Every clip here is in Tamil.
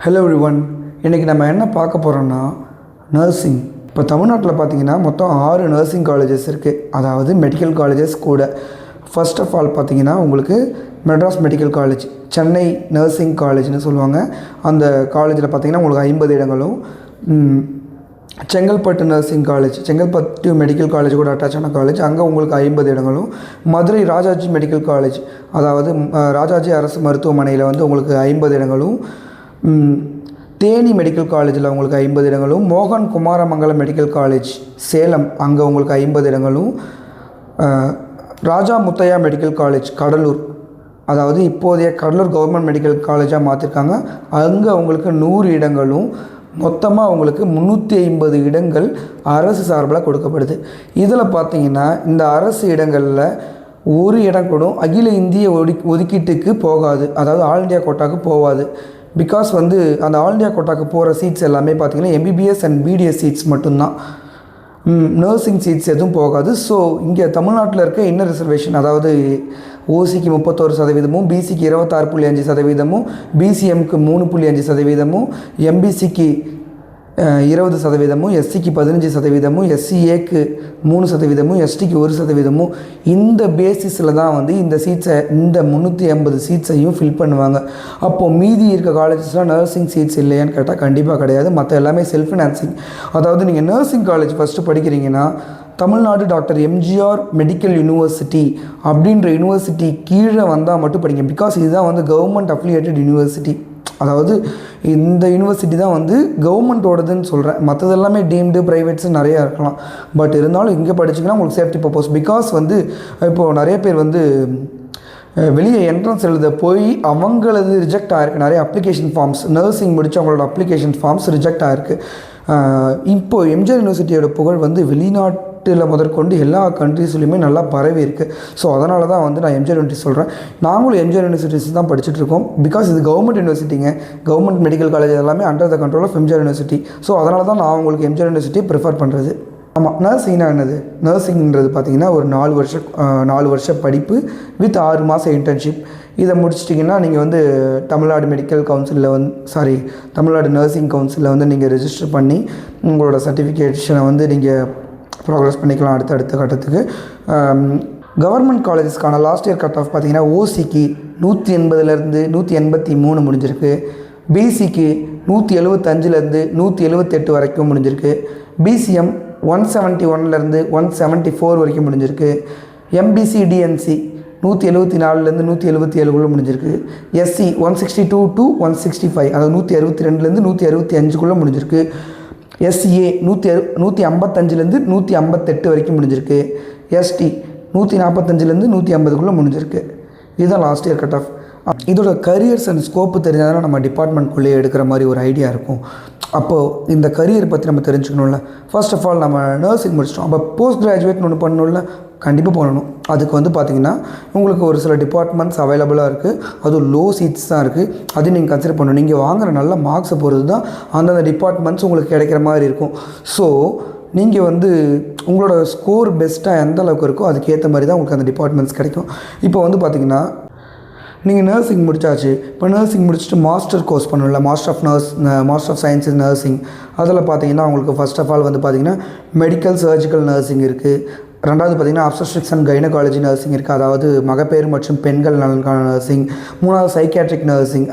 ஹலோ எவ்ரிவன், இன்றைக்கி நம்ம என்ன பார்க்க போகிறோன்னா நர்சிங். இப்போ தமிழ்நாட்டில் பார்த்தீங்கன்னா மொத்தம் 6 நர்சிங் காலேஜஸ் இருக்குது, அதாவது மெடிக்கல் காலேஜஸ் கூட. ஃபர்ஸ்ட் ஆஃப் ஆல் பார்த்தீங்கன்னா உங்களுக்கு Madras medical college, Chennai nursing காலேஜ்னு சொல்லுவாங்க. அந்த காலேஜில் பார்த்தீங்கன்னா உங்களுக்கு 50 இடங்களும், Chengalpattu nursing college, Chengalpattu medical college கூட அட்டாச் ஆன காலேஜ், அங்கே உங்களுக்கு 50 இடங்களும். மதுரை ராஜாஜி மெடிக்கல் காலேஜ், அதாவது ராஜாஜி அரசு மருத்துவமனையில் வந்து உங்களுக்கு 50 இடங்களும், தேனி மெடிக்கல் காலேஜில் உங்களுக்கு 50 இடங்களும், மோகன் குமாரமங்கலம் மெடிக்கல் காலேஜ் சேலம், அங்கே உங்களுக்கு 50 இடங்களும், ராஜா முத்தையா மெடிக்கல் காலேஜ் கடலூர், அதாவது இப்போதைய கடலூர் கவர்மெண்ட் மெடிக்கல் காலேஜாக மாற்றிருக்காங்க, அங்கே உங்களுக்கு 100 இடங்களும், மொத்தமாக உங்களுக்கு 350 இடங்கள் அரசு சார்பில் கொடுக்கப்படுது. இதில் பார்த்தீங்கன்னா இந்த அரசு இடங்களில் ஒரு இடம் கூட அகில இந்திய ஒதுக்கீட்டுக்கு போகாது, அதாவது ஆல் இண்டியா கோட்டாக்கு போகாது. பிகாஸ் வந்து அந்த ஆல் இண்டியா கோட்டாக்கு போகிற சீட்ஸ் எல்லாமே பார்த்திங்கன்னா எம்பிபிஎஸ் அண்ட் பிடிஎஸ் சீட்ஸ் மட்டும்தான், நர்சிங் சீட்ஸ் எதுவும் போகாது. ஸோ இங்கே தமிழ்நாட்டில் இருக்க இன்னர் ரிசர்வேஷன், அதாவது ஓசிக்கு 31%, பிசிக்கு 26.5%, பிசிஎம்க்கு 3.5%, எம்பிசிக்கு 20%, எஸ்சிக்கு 15%, எஸ்சிஏக்கு 3%, எஸ்டிக்கு 1%. இந்த பேசிஸில் தான் வந்து இந்த சீட்ஸை, இந்த 350 சீட்ஸையும் ஃபில் பண்ணுவாங்க. அப்போது மீதி இருக்க காலேஜஸ்லாம் நர்சிங் சீட்ஸ் இல்லையான்னு கேட்டால் கண்டிப்பாக கிடையாது. மற்ற எல்லாமே செல்ஃப் ஃபினான்சிங். அதாவது நீங்கள் நர்சிங் காலேஜ் ஃபஸ்ட்டு படிக்கிறீங்கன்னா Tamil Nadu doctor MGR medical university அப்படின்ற யூனிவர்சிட்டி கீழே வந்தால் மட்டும் படிங்க. பிகாஸ் இதுதான் வந்து கவர்மெண்ட் அஃபிலியேட்டட் யூனிவர்சிட்டி, அதாவது இந்த யூனிவர்சிட்டி தான் வந்து கவர்மெண்ட்டோடதுன்னு சொல்கிறேன். மற்றது எல்லாமே டீம்டு ப்ரைவேட்ஸு நிறையா இருக்கலாம். பட் இருந்தாலும் இங்கே படிச்சிங்கன்னா உங்களுக்கு சேஃப்டி பர்பஸ். பிகாஸ் வந்து இப்போது நிறைய பேர் வந்து வெளியே என்ட்ரன்ஸ் எழுத போய் அவங்களது ரிஜெக்ட் ஆகிருக்கு. நிறைய அப்ளிகேஷன் ஃபார்ம்ஸ், நர்சிங் முடித்து அவங்களோட அப்ளிகேஷன் ஃபார்ம்ஸ் ரிஜெக்ட் ஆகிருக்கு. இப்போது எம்ஜிஆர் யூனிவர்சிட்டியோட புகழ் வந்து வெளிநாட்டில் முதற்கொண்டு எல்லா கண்ட்ரீஸ்லையுமே நல்லா பரவி இருக்குது. ஸோ அதனால தான் வந்து நான் எம்ஜிஆர் யூனிவர்சிட்டி சொல்கிறேன். நாங்களும் எம்ஜிஆர் யூனிவர்சிட்டிஸ் தான் படிச்சுட்ருக்கோம். பிகாஸ் இது கவர்மெண்ட் யூனிவர்சிட்டிங்க, கவர்மெண்ட் மெடிக்கல் காலேஜ் எல்லாமே under the control of MGR university. So அதனால தான் நான் உங்களுக்கு எம்ஜிஆர் யூனிவர்சிட்டியை ப்ரிஃபர் பண்ணுறது. ஆமாம், நர்சிங்னா என்னது? நர்சிங்கிறது பார்த்திங்கன்னா ஒரு 4 வருஷ படிப்பு வித் 6 மாதம் இன்டர்ன்ஷிப். இதை முடிச்சிட்டிங்கன்னா நீங்கள் வந்து தமிழ்நாடு மெடிக்கல் கவுன்சிலில் வந்து தமிழ்நாடு நர்சிங் கவுன்சிலில் வந்து நீங்கள் ரெஜிஸ்டர் பண்ணி உங்களோட சர்டிஃபிகேஷனை வந்து நீங்கள் ப்ராக்ரஸ் பண்ணிக்கலாம் அடுத்த கட்டத்துக்கு. கவர்மெண்ட் காலேஜஸ்க்கான லாஸ்ட் இயர் கட் ஆஃப் பார்த்திங்கன்னா ஓசிக்கு 180லேருந்து 183 முடிஞ்சிருக்கு, பிசிக்கு 175லேருந்து 178 வரைக்கும் முடிஞ்சிருக்கு, பிசிஎம் 171லேருந்து 174 வரைக்கும் முடிஞ்சிருக்கு, எம்பிசி டிஎன்சி 174லேருந்து 177 முடிஞ்சிருக்கு, எஸ்சி 162 to 165, அதாவது 162லேருந்து 165 முடிஞ்சிருக்கு, எஸ்சிஏ 155லேருந்து 158 வரைக்கும் முடிஞ்சிருக்கு, எஸ்டி 145லேருந்து 150 முடிஞ்சிருக்கு. இதுதான் லாஸ்ட் இயர் கட் ஆஃப். இதோட கரியர்ஸ் அண்ட் ஸ்கோப்பு தெரிஞ்சால் தான் நம்ம டிபார்ட்மெண்ட்குள்ளேயே எடுக்கிற மாதிரி ஒரு ஐடியா இருக்கும். அப்போது இந்த கரியர் பற்றி நம்ம தெரிஞ்சுக்கணும்ல. ஃபர்ஸ்ட் ஆஃப் ஆல் நம்ம நர்சிங் முடிச்சிட்டோம், அப்போ போஸ்ட் கிராஜுவேட்னு ஒன்று பண்ணணும்ல, கண்டிப்பாக பண்ணணும். அதுக்கு வந்து பார்த்திங்கன்னா உங்களுக்கு ஒரு சில டிபார்ட்மெண்ட்ஸ் அவைலபிளாக இருக்குது, அதுவும் லோ சீட்ஸ் தான் இருக்குது. அதையும் நீங்கள் கன்சிடர் பண்ணணும். நீங்கள் வாங்குகிற நல்ல மார்க்ஸை பொறுத்து தான் அந்தந்த டிபார்ட்மெண்ட்ஸ் உங்களுக்கு கிடைக்கிற மாதிரி இருக்கும். ஸோ நீங்கள் வந்து உங்களோட ஸ்கோர் பெஸ்ட்டாக எந்த அளவுக்கு இருக்கோ அதுக்கேற்ற மாதிரி தான் உங்களுக்கு அந்த டிபார்ட்மெண்ட்ஸ் கிடைக்கும். இப்போ வந்து பார்த்திங்கன்னா நீங்கள் நர்சிங் முடிச்சாச்சு. இப்போ நர்சிங் முடிச்சுட்டு மாஸ்டர் கோர்ஸ் பண்ணல, master of science in nursing. அதில் பார்த்தீங்கன்னா உங்களுக்கு ஃபர்ஸ்ட் ஆஃப் ஆல் வந்து பார்த்திங்கன்னா மெடிக்கல் சர்ஜிக்கல் நர்சிங் இருக்குது. ரெண்டாவது பார்த்திங்கன்னா அப்ஸ்டெட்ரிக்ஸ் அண்ட் கைனகாலஜி நர்சிங் இருக்குது, அதாவது மகப்பேறு மற்றும் பெண்கள் நலனுக்கான நர்சிங். மூணாவது சைக்கியாட்ரிக் நர்சிங்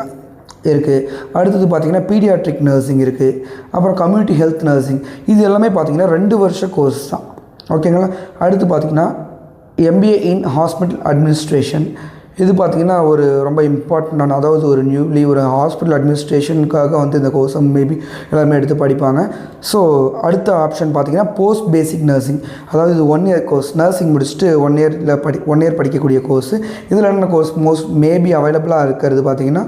இருக்குது. அடுத்தது பார்த்திங்கன்னா பீடியாட்ரிக் நர்சிங் இருக்குது. அப்புறம் கம்யூனிட்டி ஹெல்த் நர்சிங். இது எல்லாமே பார்த்திங்கன்னா 2 வருஷ கோர்ஸ் தான், ஓகேங்களா. அடுத்து பார்த்திங்கன்னா எம்பிஏ இன் ஹாஸ்பிட்டல் அட்மினிஸ்ட்ரேஷன். இது பார்த்திங்கன்னா ஒரு ரொம்ப இம்பார்ட்டண்ட்டான, அதாவது ஒரு ஹாஸ்பிட்டல் அட்மினிஸ்ட்ரேஷனுக்காக வந்து இந்த கோர்ஸை மேபி எல்லாருமே எடுத்து படிப்பாங்க. ஸோ அடுத்த ஆப்ஷன் பார்த்திங்கன்னா போஸ்ட் பேசிக் நர்சிங், அதாவது இது 1 இயர் கோர்ஸ். நர்சிங் முடிச்சுட்டு 1 இயர் படிக்கக்கூடிய கோர்ஸு. இதில் என்ன கோர்ஸ் மேபி அவைலபிளாக இருக்கிறது பார்த்திங்கன்னா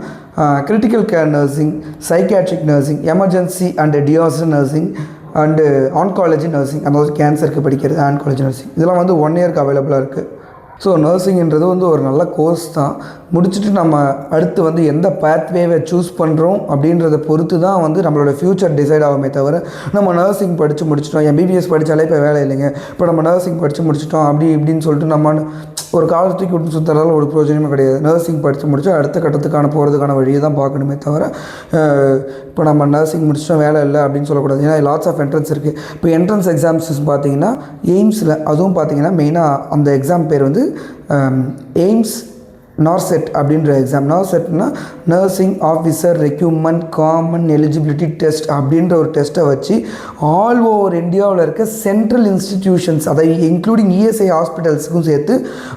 critical care nursing, psychiatric nursing, emergency and disaster nursing and oncology nursing, அதாவது கேன்சருக்கு படிக்கிறது ஆன்காலஜி நர்சிங். இதெல்லாம் வந்து 1 இயருக்கு அவைலபிளாக இருக்குது. ஸோ நர்சிங்கிறது வந்து ஒரு நல்ல கோர்ஸ் தான். முடிச்சுட்டு நம்ம அடுத்து வந்து எந்த பேத்வேவை சூஸ் பண்ணுறோம் அப்படின்றத பொறுத்து தான் வந்து நம்மளோட ஃப்யூச்சர் டிசைட் ஆகுமே தவிர நம்ம நர்சிங் படித்து முடிச்சிட்டோம், எம்பிபிஎஸ் படித்தாலே இப்போ வேலை இல்லைங்க, இப்போ நம்ம நர்சிங் படித்து முடிச்சிட்டோம் அப்படி இப்படின்னு சொல்லிட்டு நம்ம ஒரு காலத்துக்கு விட்டு சுற்றுறதால ஒரு பிரயோஜனமே கிடையாது. நர்சிங் படித்து முடிச்சா அடுத்த கட்டத்துக்கான போகிறதுக்கான வழியை தான் பார்க்கணுமே தவிர இப்போ நம்ம நர்சிங் முடிச்சிட்டோம் வேலை இல்லை அப்படின்னு சொல்லக்கூடாது. ஏன்னா லாட்ஸ் ஆஃப் என்ட்ரன்ஸ் இருக்குது. இப்போ என்ட்ரன்ஸ் எக்ஸாம்ஸ் பார்த்தீங்கன்னா எய்ம்ஸில் அதுவும் பார்த்தீங்கன்னா மெயினாக அந்த எக்ஸாம் பேர் வந்து எய்ம்ஸ் நார்செட் அப்படின்ற எக்ஸாம். நார்செட்னா nursing officer recruitment common eligibility test அப்படின்ற ஒரு டெஸ்ட்டை வச்சு ஆல் ஓவர் இந்தியாவில் இருக்க சென்ட்ரல் இன்ஸ்டிடியூஷன்ஸ் அதை இன்க்ளூடிங் இஎஸ்ஐ ஹாஸ்பிட்டல்ஸுக்கும் சேர்த்து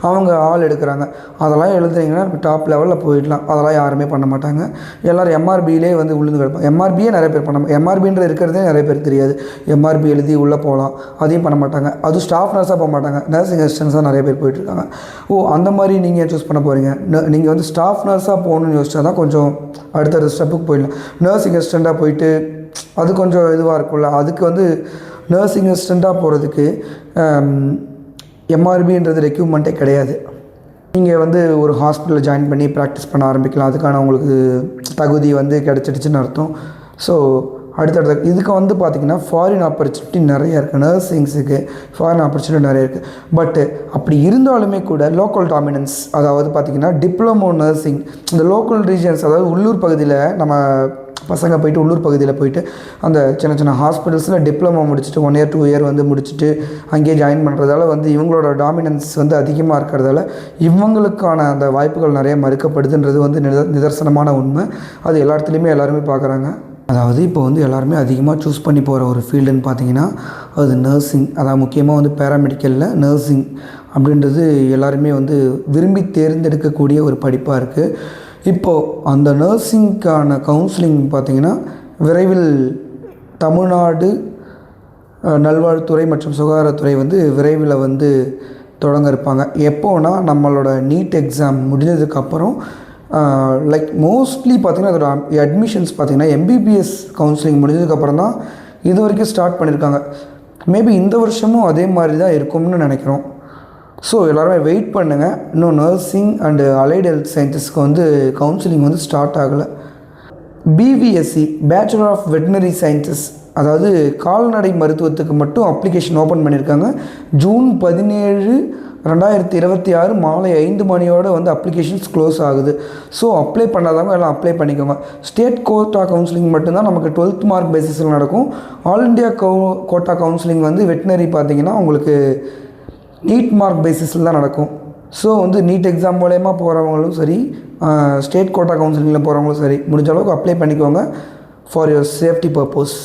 அவங்க ஆள் எடுக்கிறாங்க. அதெல்லாம் எழுதுனீங்கன்னா டாப் லெவலில் போயிடலாம். அதெல்லாம் யாருமே பண்ண மாட்டாங்க. எல்லோரும் எம்ஆர்பியிலே வந்து விழுந்து கிடப்பாங்க. எம்ஆர்பியே நிறைய பேர் பண்ண எம்ஆர்பின்ற இருக்கிறதே நிறைய பேர் தெரியாது. எம்ஆர்பி எழுதி உள்ளே போகலாம், அதையும் பண்ண மாட்டாங்க. அதுவும் ஸ்டாஃப் நர்ஸாக போக மாட்டாங்க, நர்சிங் அசிஸ்டன்ஸாக நிறைய பேர் போயிட்டுருக்காங்க. அந்த மாதிரி நீங்கள் சூஸ் பண்ண போகிறீங்க. நீங்கள் வந்து ஸ்டாஃப் நர்ஸாக போகணுன்னு யோசிச்சா தான் கொஞ்சம் அடுத்த ஸ்டெப்புக்கு போயிடலாம். நர்சிங் அசிஸ்டண்ட்டாக போயிட்டு அது கொஞ்சம் இதுவாக இருக்கும்ல. அதுக்கு வந்து நர்சிங் அசிஸ்டண்ட்டாக போகிறதுக்கு எம்ஆர்பின்றது ரெக்யூப்மெண்ட்டே கிடையாது. நீங்கள் வந்து ஒரு ஹாஸ்பிட்டலில் ஜாயின் பண்ணி ப்ராக்டிஸ் பண்ண ஆரம்பிக்கலாம். அதுக்கான உங்களுக்கு தகுதி வந்து கிடச்சிடுச்சுன்னு அர்த்தம். ஸோ அடுத்தடுத்த இதுக்கு வந்து பார்த்திங்கன்னா ஃபாரின் ஆப்பர்ச்சுனிட்டி நிறைய இருக்குது. நர்சிங்ஸுக்கு ஃபாரின் ஆப்பர்ச்சுனிட்டி நிறைய இருக்குது. பட்டு அப்படி இருந்தாலுமே கூட லோக்கல் டாமினன்ஸ், அதாவது பார்த்திங்கன்னா டிப்ளமோ நர்சிங் இந்த லோக்கல் ரீஜன்ஸ், அதாவது உள்ளூர் பகுதியில் நம்ம பசங்க போயிட்டு உள்ளூர் பகுதியில் போயிட்டு அந்த சின்ன சின்ன ஹாஸ்பிட்டல்ஸில் டிப்ளமோ முடிச்சுட்டு 1 year 2 year வந்து முடிச்சுட்டு அங்கேயே ஜாயின் பண்ணுறதால வந்து இவங்களோட டாமினன்ஸ் வந்து அதிகமாக இருக்கிறதால இவங்களுக்கான அந்த வாய்ப்புகள் நிறைய மறுக்கப்படுதுன்றது வந்து நிதர்சனமான உண்மை. அது எல்லா இடத்துலையுமே எல்லாருமே பார்க்குறாங்க. அதாவது இப்போ வந்து எல்லாருமே அதிகமாக சூஸ் பண்ணி போகிற ஒரு ஃபீல்டுன்னு பார்த்தீங்கன்னா அது நர்சிங். அதாவது முக்கியமாக வந்து பேராமெடிக்கலில் நர்சிங் அப்படின்றது எல்லாருமே வந்து விரும்பி தேர்ந்தெடுக்கக்கூடிய ஒரு படிப்பாக இருக்குது. இப்போது அந்த நர்சிங்க்கான கவுன்சிலிங் பார்த்திங்கன்னா விரைவில் தமிழ்நாடு நல்வாழ்வுத்துறை மற்றும் சுகாதாரத்துறை வந்து விரைவில் வந்து தொடங்க இருப்பாங்க. எப்போனா நம்மளோட நீட் எக்ஸாம் முடிஞ்சதுக்கப்புறம் லைக் மோஸ்ட்லி பார்த்திங்கன்னா அதோட அட்மிஷன்ஸ் பார்த்திங்கன்னா எம்பிபிஎஸ் கவுன்சிலிங் முடிஞ்சதுக்கப்புறம் தான் இது வரைக்கும் ஸ்டார்ட் பண்ணியிருக்காங்க. மேபி இந்த வருஷமும் அதே மாதிரி தான் இருக்கும்னு நினைக்கிறோம். ஸோ எல்லாருமே வெயிட் பண்ணுங்கள். இன்னும் நர்சிங் அண்டு அலைடு ஹெல்த் சயின்சஸ்க்கு வந்து கவுன்சிலிங் வந்து ஸ்டார்ட் ஆகலை. BVSc bachelor of veterinary sciences, அதாவது கால்நடை மருத்துவத்துக்கு மட்டும் அப்ளிகேஷன் ஓப்பன் பண்ணியிருக்காங்க. ஜூன் 17, 2026 மாலை 5 மணியோடு வந்து அப்ளிகேஷன்ஸ் க்ளோஸ் ஆகுது. ஸோ அப்ளை பண்ணாதவங்க எல்லாம் அப்ளை பண்ணிக்கோங்க. ஸ்டேட் கோட்டா கவுன்சிலிங் மட்டும்தான் நமக்கு 12th மார்க் பேசிஸில் நடக்கும். ஆல் இண்டியா கோட்டா கவுன்சிலிங் வந்து வெட்டினரி பார்த்திங்கன்னா உங்களுக்கு நீட் மார்க் பேசிஸில் தான் நடக்கும். ஸோ வந்து நீட் எக்ஸாம் மூலயமா போகிறவங்களும் சரி, ஸ்டேட் கோட்டா கவுன்சிலிங்கில் போகிறவங்களும் சரி, முடிஞ்ச அளவுக்கு அப்ளை பண்ணிக்கோங்க ஃபார் யுவர் சேஃப்டி பர்பஸ்.